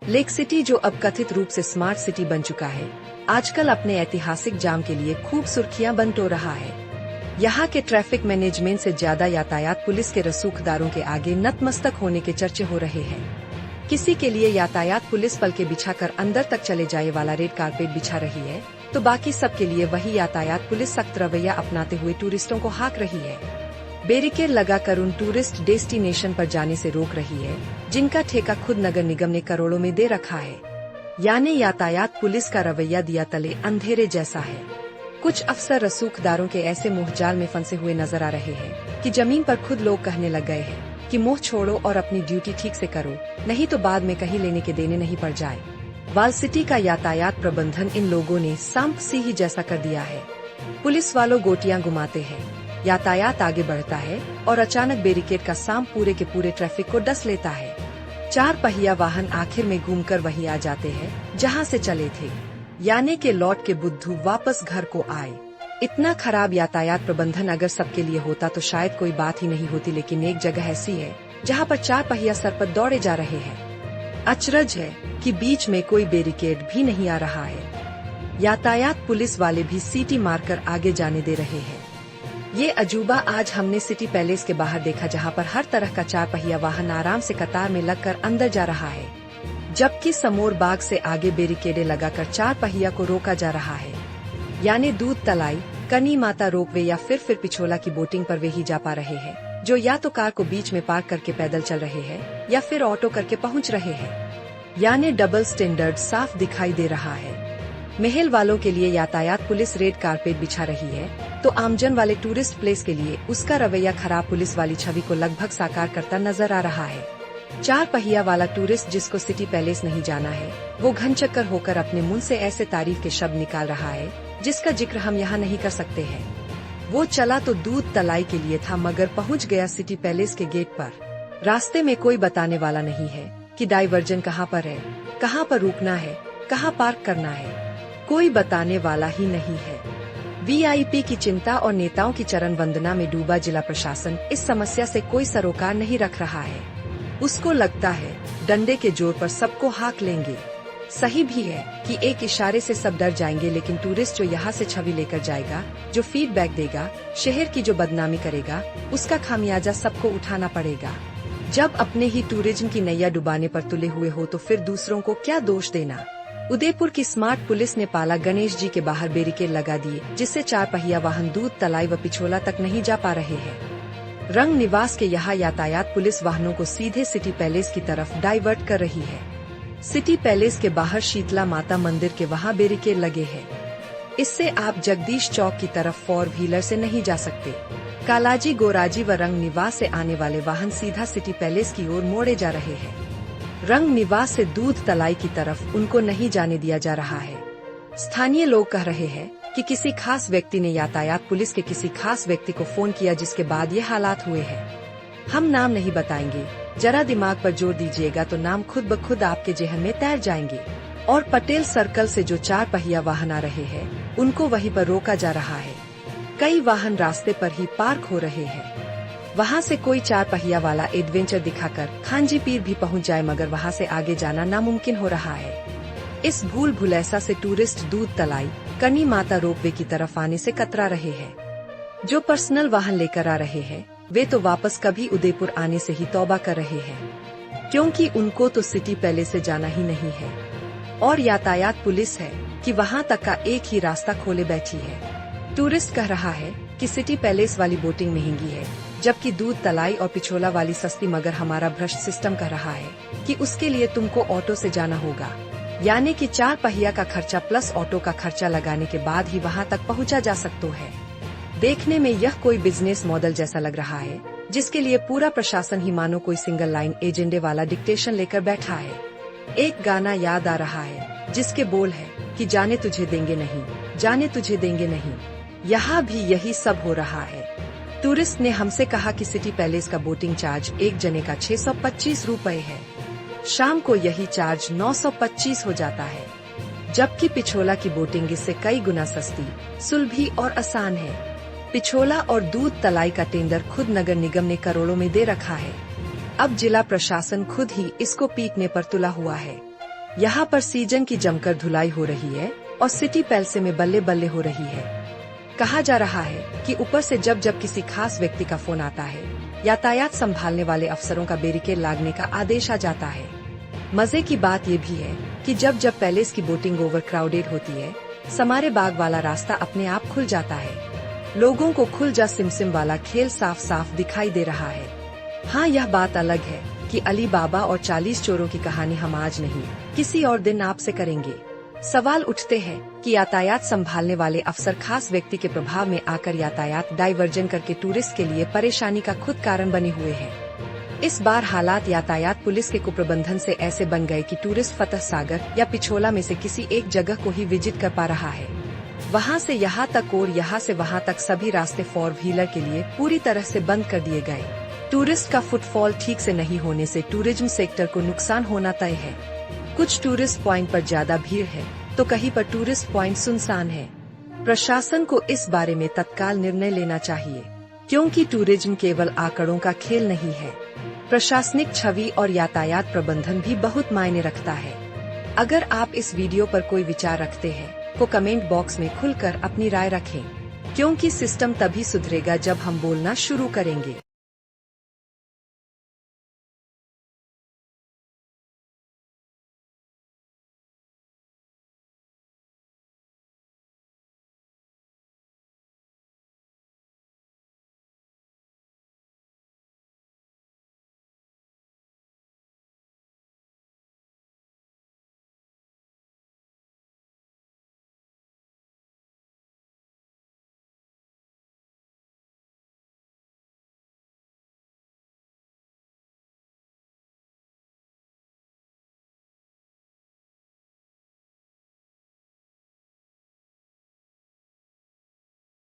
Lake city, जो अब कथित रूप से स्मार्ट सिटी बन चुका है, आजकल अपने ऐतिहासिक जाम के लिए खूब सुर्खियां बटोर रहा है। यहाँ के ट्रैफिक मैनेजमेंट से ज्यादा यातायात पुलिस के रसूखदारों के आगे नतमस्तक होने के चर्चे हो रहे हैं। किसी के लिए यातायात पुलिस पलके बिछाकर अंदर तक चले जाए वाला रेड कारपेट बिछा रही है, तो बाकी सबके लिए वही यातायात पुलिस सख्त रवैया अपनाते हुए टूरिस्टों को हाँक रही है। बैरिकेड लगाकर उन टूरिस्ट डेस्टिनेशन पर जाने से रोक रही है जिनका ठेका खुद नगर निगम ने करोड़ों में दे रखा है। यानी यातायात पुलिस का रवैया दिया तले अंधेरे जैसा है। कुछ अफसर रसूखदारों के ऐसे मोहजाल में फंसे हुए नजर आ रहे हैं कि जमीन पर खुद लोग कहने लग गए हैं कि मुंह छोड़ो और अपनी ड्यूटी ठीक से करो, नहीं तो बाद में कहीं लेने के देने नहीं पड़ जाए। वाल सिटी का यातायात प्रबंधन इन लोगों ने सांप सी ही जैसा कर दिया है। पुलिस वालों गोटियां घुमाते हैं, यातायात आगे बढ़ता है और अचानक बैरिकेड का सांप पूरे के पूरे ट्रैफिक को डस लेता है। 4 पहिया वाहन आखिर में घूमकर वहीं आ जाते हैं जहां से चले थे, यानी के लौट के बुद्धू वापस घर को आए। इतना खराब यातायात प्रबंधन अगर सबके लिए होता तो शायद कोई बात ही नहीं होती, लेकिन एक जगह ऐसी है जहां पर 4 पहिया सर पर दौड़े जा रहे हैं। अचरज है कि बीच में कोई बैरिकेड भी नहीं आ रहा है। यातायात पुलिस वाले भी सीटी मारकर आगे जाने दे रहे हैं। ये अजूबा आज हमने सिटी पैलेस के बाहर देखा, जहां पर हर तरह का 4 पहिया वाहन आराम से कतार में लगकर अंदर जा रहा है, जबकि समोर बाग से आगे बैरिकेडें लगाकर 4 पहिया को रोका जा रहा है। यानी दूध तलाई, कनी माता रोपवे या फिर पिछोला की बोटिंग पर वे ही जा पा रहे हैं जो या तो कार को बीच में पार्क करके पैदल चल रहे हैं या फिर ऑटो करके पहुंच रहे हैं। यानी डबल स्टैंडर्ड साफ दिखाई दे रहा है। महल वालों के लिए यातायात पुलिस रेड कारपेट बिछा रही है, तो आमजन वाले टूरिस्ट प्लेस के लिए उसका रवैया खराब पुलिस वाली छवि को लगभग साकार करता नजर आ रहा है। 4 पहिया वाला टूरिस्ट जिसको सिटी पैलेस नहीं जाना है, वो घनचक्कर होकर अपने मुंह से ऐसे तारीफ के शब्द निकाल रहा है जिसका जिक्र हम यहाँ नहीं कर सकते हैं। वो चला तो दूध तलाई के लिए था, मगर पहुँच गया सिटी पैलेस के गेट पर। रास्ते में कोई बताने वाला नहीं है कि डाइवर्जन कहाँ पर है, कहाँ पर रुकना है, कहाँ पार्क करना है, कोई बताने वाला ही नहीं है। वीआईपी की चिंता और नेताओं की चरण वंदना में डूबा जिला प्रशासन इस समस्या से कोई सरोकार नहीं रख रहा है। उसको लगता है डंडे के जोर पर सबको हाँक लेंगे। सही भी है कि एक इशारे से सब डर जाएंगे, लेकिन टूरिस्ट जो यहाँ से छवि लेकर जाएगा, जो फीडबैक देगा, शहर की जो बदनामी करेगा, उसका खामियाजा सबको उठाना पड़ेगा। जब अपने ही टूरिज्म की नैया डुबाने पर तुले हुए हो तो फिर दूसरों को क्या दोष देना। उदयपुर की स्मार्ट पुलिस ने पाला गणेश जी के बाहर बैरिकेड लगा दिए, जिससे 4 पहिया वाहन दूध तलाई व पिछोला तक नहीं जा पा रहे हैं। रंग निवास के यहाँ यातायात पुलिस वाहनों को सीधे सिटी पैलेस की तरफ डाइवर्ट कर रही है। सिटी पैलेस के बाहर शीतला माता मंदिर के वहाँ बैरिकेड लगे हैं। इससे आप जगदीश चौक की तरफ 4 व्हीलर से नहीं जा सकते। कालाजी, गोराजी व रंग निवास से आने वाले वाहन सीधा सिटी पैलेस की ओर मोड़े जा रहे हैं। रंग निवास से दूध तलाई की तरफ उनको नहीं जाने दिया जा रहा है। स्थानीय लोग कह रहे हैं कि किसी खास व्यक्ति ने यातायात पुलिस के किसी खास व्यक्ति को फोन किया, जिसके बाद ये हालात हुए हैं। हम नाम नहीं बताएंगे, जरा दिमाग पर जोर दीजिएगा तो नाम खुद ब खुद आपके जेहन में तैर जाएंगे। और पटेल सर्कल से जो 4 पहिया वाहन आ रहे हैं, उनको वहीं पर रोका जा रहा है। कई वाहन रास्ते पर ही पार्क हो रहे हैं। वहाँ से कोई 4 पहिया वाला एडवेंचर दिखाकर खांजी पीर भी पहुँच जाए, मगर वहाँ से आगे जाना नामुमकिन हो रहा है। इस भूल भुलैसा से टूरिस्ट दूध तलाई, कनी माता रोपवे की तरफ आने से कतरा रहे हैं। जो पर्सनल वाहन लेकर आ रहे हैं, वे तो वापस कभी उदयपुर आने से ही तौबा कर रहे हैं, क्योंकि उनको तो सिटी पैलेस से जाना ही नहीं है। और यातायात पुलिस है कि वहाँ तक का एक ही रास्ता खोले बैठी है। टूरिस्ट कह रहा है कि सिटी पैलेस वाली बोटिंग महंगी है, जबकि दूध तलाई और पिछोला वाली सस्ती, मगर हमारा भ्रष्ट सिस्टम कह रहा है कि उसके लिए तुमको ऑटो से जाना होगा। यानी कि 4 पहिया का खर्चा प्लस ऑटो का खर्चा लगाने के बाद ही वहाँ तक पहुँचा जा सकता है। देखने में यह कोई बिजनेस मॉडल जैसा लग रहा है, जिसके लिए पूरा प्रशासन ही मानो कोई सिंगल लाइन एजेंडे वाला डिक्टेशन लेकर बैठा है। एक गाना याद आ रहा है जिसके बोल है कि जाने तुझे देंगे नहीं, जाने तुझे देंगे नहीं। यहाँ भी यही सब हो रहा है। टूरिस्ट ने हमसे कहा कि सिटी पैलेस का बोटिंग चार्ज एक जने का 625 रुपए है। शाम को यही चार्ज 925 हो जाता है, जबकि पिछोला की बोटिंग इससे कई गुना सस्ती, सुलभी और आसान है। पिछोला और दूध तलाई का टेंडर खुद नगर निगम ने करोड़ों में दे रखा है। अब जिला प्रशासन खुद ही इसको पीटने पर तुला हुआ है। यहाँ पर सीजन की जमकर धुलाई हो रही है और सिटी पैलेस में बल्ले बल्ले हो रही है। कहा जा रहा है कि ऊपर से जब जब किसी खास व्यक्ति का फोन आता है, यातायात संभालने वाले अफसरों का बैरिकेड लागने का आदेश आ जाता है। मजे की बात ये भी है कि जब जब पैलेस की बोटिंग ओवर क्राउडेड होती है, समारे बाग वाला रास्ता अपने आप खुल जाता है। लोगों को खुल जा सिमसिम वाला खेल साफ साफ दिखाई दे रहा है। हाँ, यह बात अलग है कि अली बाबा और 40 चोरों की कहानी हम आज नहीं, किसी और दिन आपसे करेंगे। सवाल उठते हैं कि यातायात संभालने वाले अफसर खास व्यक्ति के प्रभाव में आकर यातायात डाइवर्जन करके टूरिस्ट के लिए परेशानी का खुद कारण बने हुए हैं। इस बार हालात यातायात पुलिस के कुप्रबंधन से ऐसे बन गए कि टूरिस्ट फतह सागर या पिछोला में से किसी एक जगह को ही विजिट कर पा रहा है। वहां से यहाँ तक और यहाँ से वहां तक सभी रास्ते 4 व्हीलर के लिए पूरी तरह से बंद कर दिए गए। टूरिस्ट का फुटफॉल ठीक से नहीं होने से टूरिज्म सेक्टर को नुकसान होना तय है। कुछ टूरिस्ट पॉइंट पर ज्यादा भीड़ है तो कहीं पर टूरिस्ट पॉइंट सुनसान है। प्रशासन को इस बारे में तत्काल निर्णय लेना चाहिए, क्योंकि टूरिज्म केवल आंकड़ों का खेल नहीं है। प्रशासनिक छवि और यातायात प्रबंधन भी बहुत मायने रखता है। अगर आप इस वीडियो पर कोई विचार रखते हैं तो कमेंट बॉक्स में खुलकर अपनी राय रखें, क्योंकि सिस्टम तभी सुधरेगा जब हम बोलना शुरू करेंगे।